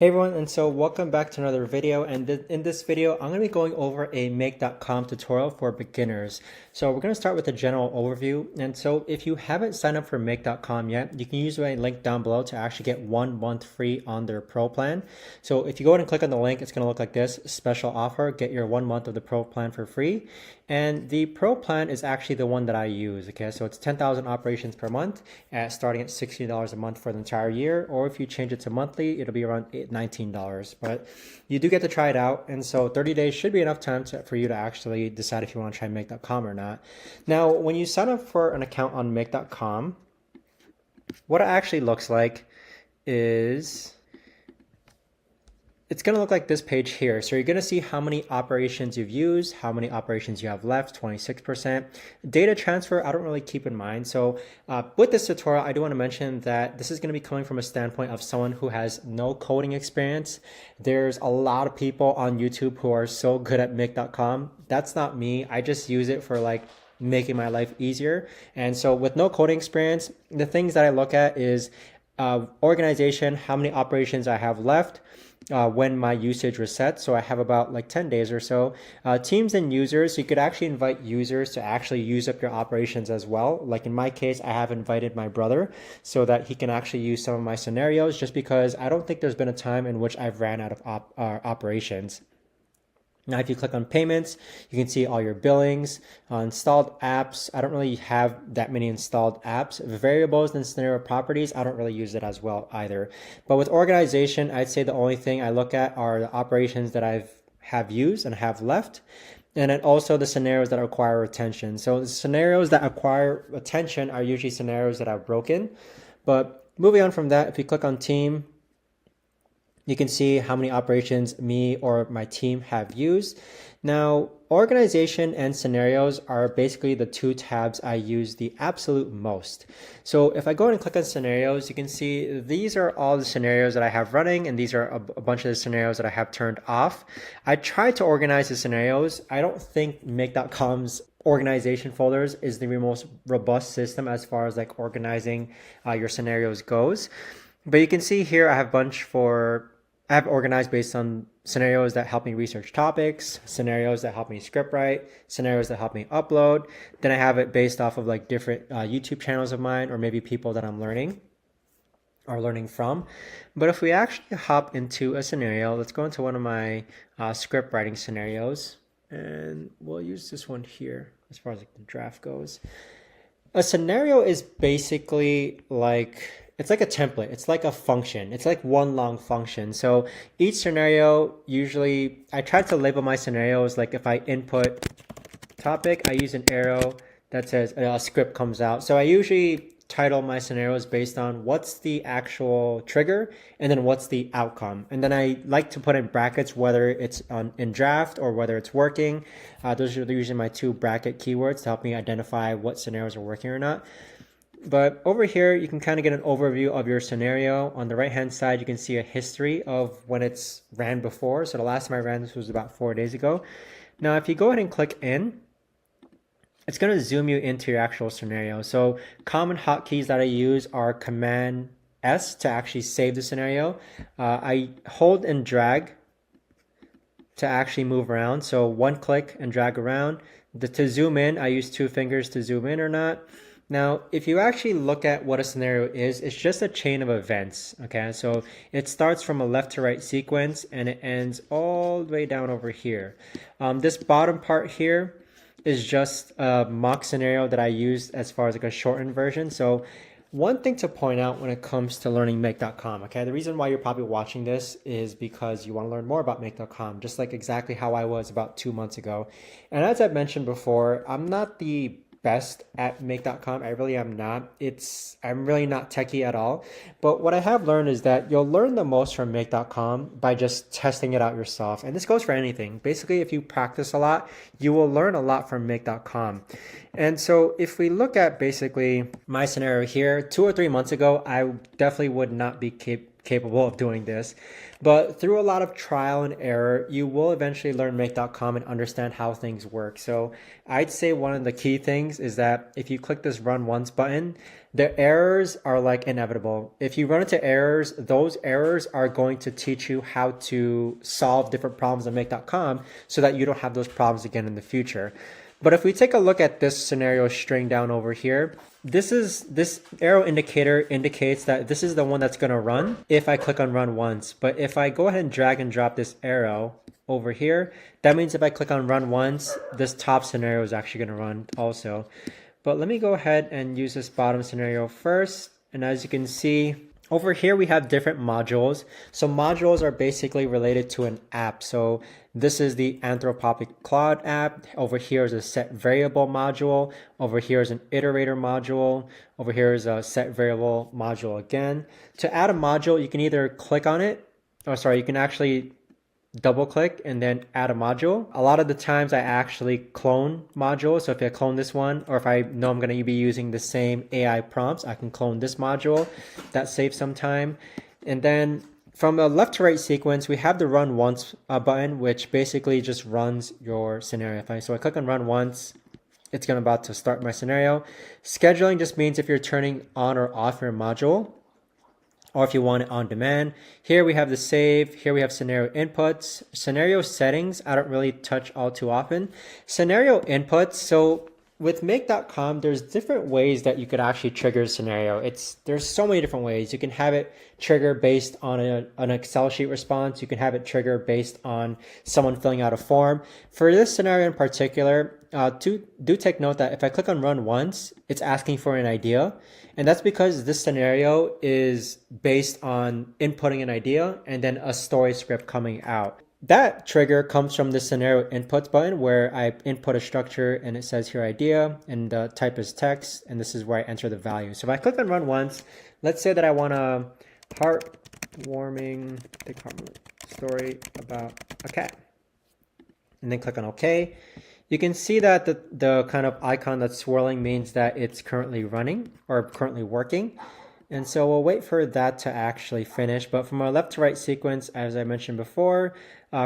Hey everyone, and so welcome back to another video. And in this video, I'm going to be going over a make.com tutorial for beginners. So we're going to start with a general overview. And so if you haven't signed up for make.com yet, you can use my link down below to actually get 1 month free on their pro plan. So if you go ahead and click on the link, it's going to look like this: special offer, get your 1 month of the pro plan for free. And the pro plan is actually the one that I use. Okay, so it's 10,000 operations per month, starting at $16 a month for the entire year. Or if you change it to monthly, it'll be around $19. But you do get to try it out. And so 30 days should be enough time for you to actually decide if you want to try make.com or not. Now, when you sign up for an account on make.com, what it actually looks like is it's going to look like this page here. So you're going to see how many operations you've used, how many operations you have left, 26%. Data transfer, I don't really keep in mind. So with this tutorial, I do want to mention that this is going to be coming from a standpoint of someone who has no coding experience. There's a lot of people on YouTube who are so good at make.com. That's not me. I just use it for like making my life easier. And so with no coding experience, the things that I look at is organization, how many operations I have left, when my usage resets. So I have about like 10 days or so. Teams and users, you could actually invite users to actually use up your operations as well. Like in my case, I have invited my brother so that he can actually use some of my scenarios, just because I don't think there's been a time in which I've ran out of operations. Now, if you click on payments, you can see all your billings, installed apps. I don't really have that many installed apps. Variables and scenario properties, I don't really use it as well either. But with organization, I'd say the only thing I look at are the operations that have used and have left. And then also the scenarios that require attention. So the scenarios that acquire attention are usually scenarios that are broken. But moving on from that, if you click on team, you can see how many operations me or my team have used. Now, organization and scenarios are basically the two tabs I use the absolute most. So if I go and click on scenarios, you can see these are all the scenarios that I have running, and these are a bunch of the scenarios that I have turned off. I tried to organize the scenarios. I don't think make.com's organization folders is the most robust system as far as like organizing your scenarios goes. But you can see here I have organized based on scenarios that help me research topics, scenarios that help me script write, scenarios that help me upload. Then I have it based off of like different YouTube channels of mine, or maybe people that I'm learning from. But if we actually hop into a scenario, let's go into one of my script writing scenarios, and we'll use this one here as far as like the draft goes. A scenario is basically like, it's like a template. It's like a function. It's like one long function. So each scenario, usually I try to label my scenarios. Like if I input topic, I use an arrow that says a script comes out. So I usually title my scenarios based on what's the actual trigger and then what's the outcome. And then I like to put in brackets whether it's in draft or whether it's working. Those are usually my two bracket keywords to help me identify what scenarios are working or not. But over here, you can kind of get an overview of your scenario. On the right-hand side, you can see a history of when it's ran before. So the last time I ran this was about 4 days ago. Now, if you go ahead and click in, it's going to zoom you into your actual scenario. So common hotkeys that I use are Command S to actually save the scenario. I hold and drag to actually move around. So one click and drag around. To zoom in, I use 2 fingers to zoom in or not. Now, if you actually look at what a scenario is, it's just a chain of events, okay? So it starts from a left to right sequence and it ends all the way down over here. This bottom part here is just a mock scenario that I used as far as like a shortened version. So one thing to point out when it comes to learning make.com, okay? The reason why you're probably watching this is because you want to learn more about make.com, just like exactly how I was about 2 months ago. And as I've mentioned before, I'm not the best at make.com. I really am not. I'm really not techie at all. But what I have learned is that you'll learn the most from make.com by just testing it out yourself. And this goes for anything. Basically, if you practice a lot, you will learn a lot from make.com. And so if we look at basically my scenario here, 2 or 3 months ago, I definitely would not be capable of doing this. But through a lot of trial and error, you will eventually learn make.com and understand how things work. So I'd say one of the key things is that if you click this run once button, the errors are like inevitable. If you run into errors, those errors are going to teach you how to solve different problems in make.com so that you don't have those problems again in the future. But if we take a look at this scenario string down over here, this arrow indicator indicates that this is the one that's going to run if I click on run once. But if I go ahead and drag and drop this arrow over here, that means if I click on run once, this top scenario is actually going to run also. But let me go ahead and use this bottom scenario first. And as you can see, over here we have different modules. So modules are basically related to an app. So this is the Anthropic Claude app. Over here is a set variable module. Over here is an iterator module. Over here is a set variable module again. To add a module, you can either click on it, you can actually double click and then add a module. A lot of the times I actually clone modules. So if I clone this one, or if I know I'm going to be using the same AI prompts, I can clone this module. That saves some time. And then from a left to right sequence, we have the run once button, which basically just runs your scenario. So I click on run once, it's about to start my scenario. Scheduling just means if you're turning on or off your module, or if you want it on demand. Here we have the save. Here we have scenario inputs. Scenario settings, I don't really touch all too often. Scenario inputs, so with make.com, there's different ways that you could actually trigger a scenario. There's so many different ways. You can have it trigger based on an Excel sheet response. You can have it trigger based on someone filling out a form. For this scenario in particular, do take note that if I click on run once, it's asking for an idea. And that's because this scenario is based on inputting an idea and then a story script coming out. That trigger comes from the scenario inputs button where I input a structure and it says here idea and the type is text, and this is where I enter the value. So if I click on run once, let's say that I want a heartwarming story about a cat, and then click on OK. You can see that the kind of icon that's swirling means that it's currently running or currently working. And so we'll wait for that to actually finish. But from our left to right sequence, as I mentioned before,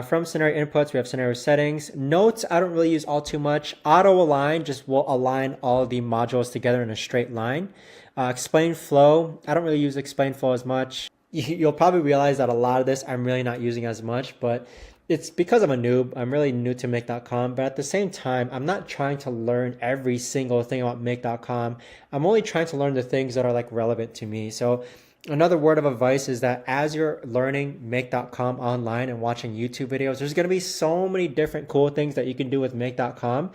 from scenario inputs, we have scenario settings. Notes, I don't really use all too much. Auto align just will align all the modules together in a straight line. Explain flow, I don't really use explain flow as much. You'll probably realize that a lot of this I'm really not using as much, but it's because I'm a noob. I'm really new to make.com, but at the same time, I'm not trying to learn every single thing about make.com. I'm only trying to learn the things that are like relevant to me. So another word of advice is that as you're learning make.com online and watching YouTube videos, there's going to be so many different cool things that you can do with make.com.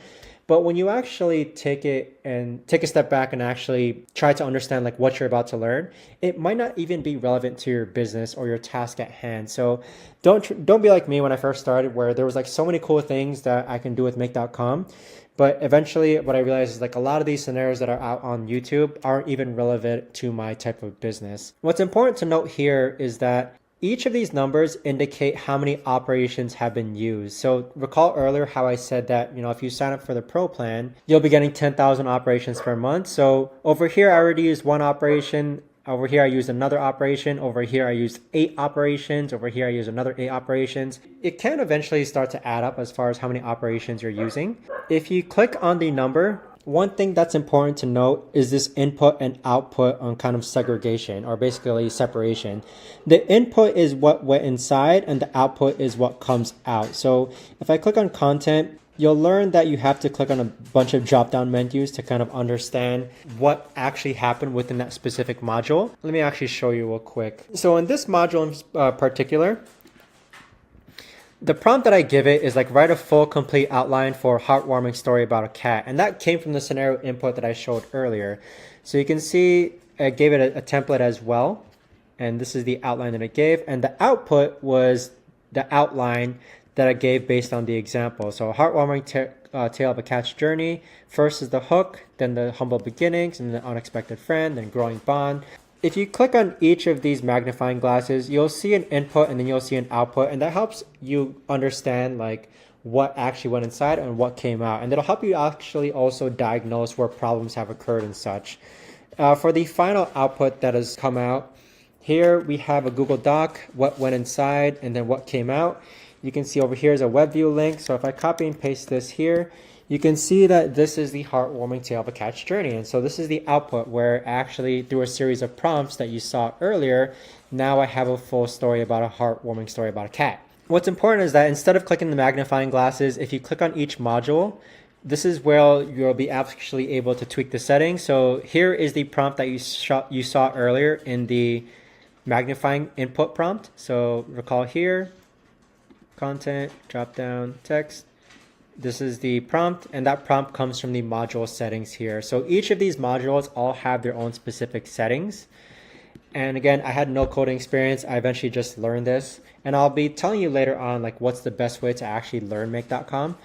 But when you actually take a step back and actually try to understand like what you're about to learn, it might not even be relevant to your business or your task at hand. So don't be like me when I first started, where there was like so many cool things that I can do with make.com. But eventually what I realized is like a lot of these scenarios that are out on YouTube aren't even relevant to my type of business. What's important to note here is that each of these numbers indicate how many operations have been used. So recall earlier how I said that, if you sign up for the Pro plan, you'll be getting 10,000 operations per month. So over here, I already used one operation. Over here, I used another operation. Over here, I used 8 operations. Over here, I used another 8 operations. It can eventually start to add up as far as how many operations you're using. If you click on the number, one thing that's important to note is this input and output on kind of segregation, or basically separation. The input is what went inside and the output is what comes out. So if I click on content, you'll learn that you have to click on a bunch of drop-down menus to kind of understand what actually happened within that specific module. Let me actually show you real quick. So in this module in particular, the prompt that I give it is like write a full complete outline for a heartwarming story about a cat. And that came from the scenario input that I showed earlier. So you can see I gave it a template as well. And this is the outline that it gave. And the output was the outline that I gave based on the example. So a heartwarming tale of a cat's journey. First is the hook, then the humble beginnings, and the unexpected friend, then growing bond. If you click on each of these magnifying glasses, you'll see an input and then you'll see an output, and that helps you understand like what actually went inside and what came out. And it'll help you actually also diagnose where problems have occurred and such. For the final output that has come out, Here we have a Google Doc, what went inside and then what came out. You can see over here is a web view link. So if I copy and paste this here, you can see that this is the heartwarming tale of a cat's journey. And so this is the output where actually through a series of prompts that you saw earlier, now I have a full story about a heartwarming story about a cat. What's important is that instead of clicking the magnifying glasses, if you click on each module, this is where you'll be actually able to tweak the settings. So here is the prompt that you saw earlier in the magnifying input prompt. So recall here, content, drop down, text. This is the prompt, and that prompt comes from the module settings here. So each of these modules all have their own specific settings. And again, I had no coding experience. I eventually just learned this. And I'll be telling you later on like what's the best way to actually learn make.com.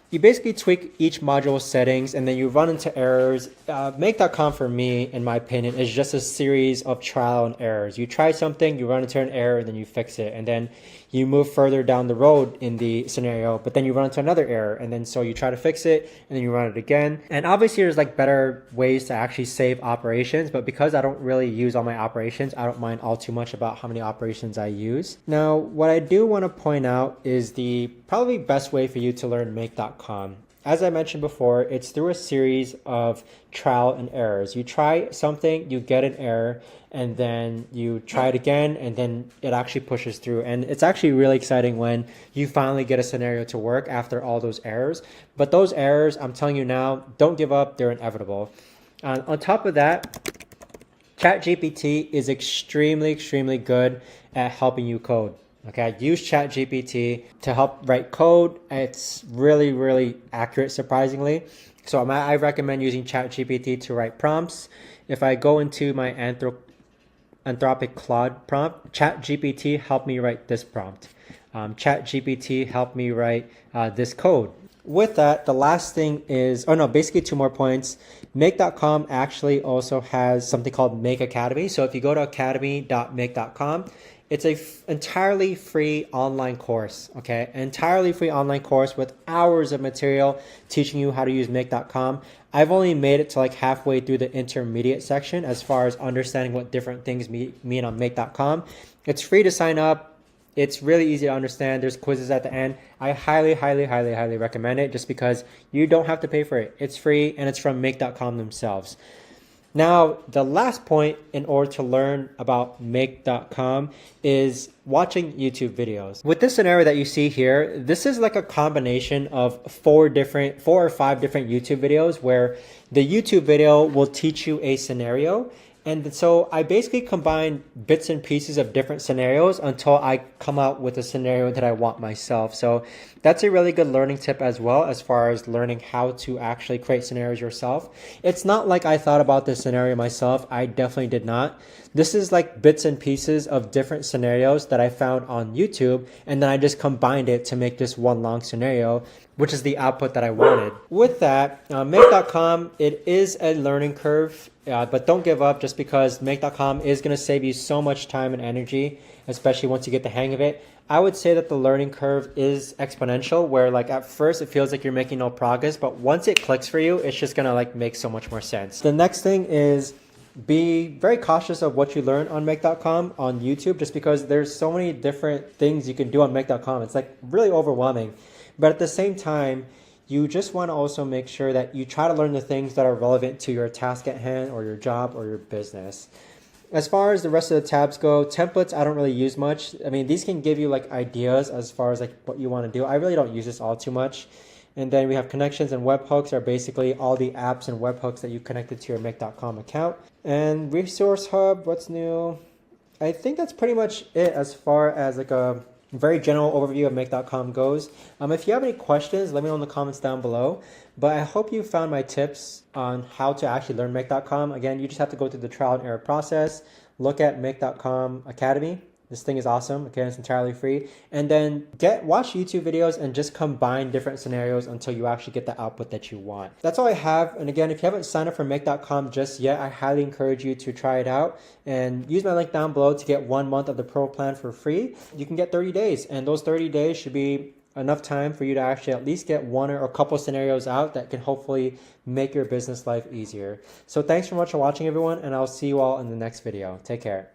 You basically tweak each module settings and then you run into errors. Make.com for me, in my opinion, is just a series of trial and errors. You try something, you run into an error, and then you fix it. And then you move further down the road in the scenario, but then you run into another error. And then so you try to fix it and then you run it again. And obviously there's like better ways to actually save operations, but because I don't really use all my operations, I don't mind all too much about how many operations I use. Now, what I do want to point out is the probably best way for you to learn make.com. As I mentioned before, it's through a series of trial and errors. You try something, you get an error, and then you try it again, and then it actually pushes through. And it's actually really exciting when you finally get a scenario to work after all those errors. But those errors, I'm telling you now, don't give up, they're inevitable. On top of that, ChatGPT is extremely good at helping you code. Okay, I use ChatGPT to help write code. It's really accurate, surprisingly. So I recommend using ChatGPT to write prompts. If I go into my Anthropic Claude prompt, ChatGPT helped me write this prompt. ChatGPT helped me write this code. With that, the last thing is, basically two more points. Make.com actually also has something called Make Academy. So if you go to academy.make.com, it's a entirely free online course, okay? An entirely free online course with hours of material teaching you how to use make.com. I've only made it to like halfway through the intermediate section as far as understanding what different things mean on make.com. It's free to sign up. It's really easy to understand. There's quizzes at the end. I highly recommend it just because you don't have to pay for it. It's free and it's from make.com themselves. Now, the last point in order to learn about make.com is watching YouTube videos. With this scenario that you see here, this is like a combination of four or five different YouTube videos where the YouTube video will teach you a scenario. And so I basically combine bits and pieces of different scenarios until I come out with a scenario that I want myself. So that's a really good learning tip as well, as far as learning how to actually create scenarios yourself. It's not like I thought about this scenario myself. I definitely did not. This is like bits and pieces of different scenarios that I found on YouTube, and then I just combined it to make this one long scenario, which is the output that I wanted. With that, make.com, it is a learning curve, but don't give up just because make.com is going to save you so much time and energy, especially once you get the hang of it. I would say that the learning curve is exponential, where like at first it feels like you're making no progress, but once it clicks for you, it's just going to like make so much more sense. The next thing is be very cautious of what you learn on make.com on YouTube, just because there's so many different things you can do on make.com. It's like really overwhelming. But at the same time, you just want to also make sure that you try to learn the things that are relevant to your task at hand or your job or your business. As far as the rest of the tabs go, templates, I don't really use much. I mean, these can give you like ideas as far as like what you want to do. I really don't use this all too much. And then we have connections and webhooks are basically all the apps and webhooks that you connected to your make.com account. And resource hub, what's new? I think that's pretty much it as far as like a very general overview of make.com goes. If you have any questions, let me know in the comments down below. But I hope you found my tips on how to actually learn make.com. Again, you just have to go through the trial and error process, look at make.com Academy. This thing is awesome. Again, it's entirely free. And then watch YouTube videos and just combine different scenarios until you actually get the output that you want. That's all I have. And again, if you haven't signed up for make.com just yet, I highly encourage you to try it out and use my link down below to get 1 month of the pro plan for free. You can get 30 days, and those 30 days should be enough time for you to actually at least get one or a couple scenarios out that can hopefully make your business life easier. So thanks so much for watching, everyone, and I'll see you all in the next video. Take care.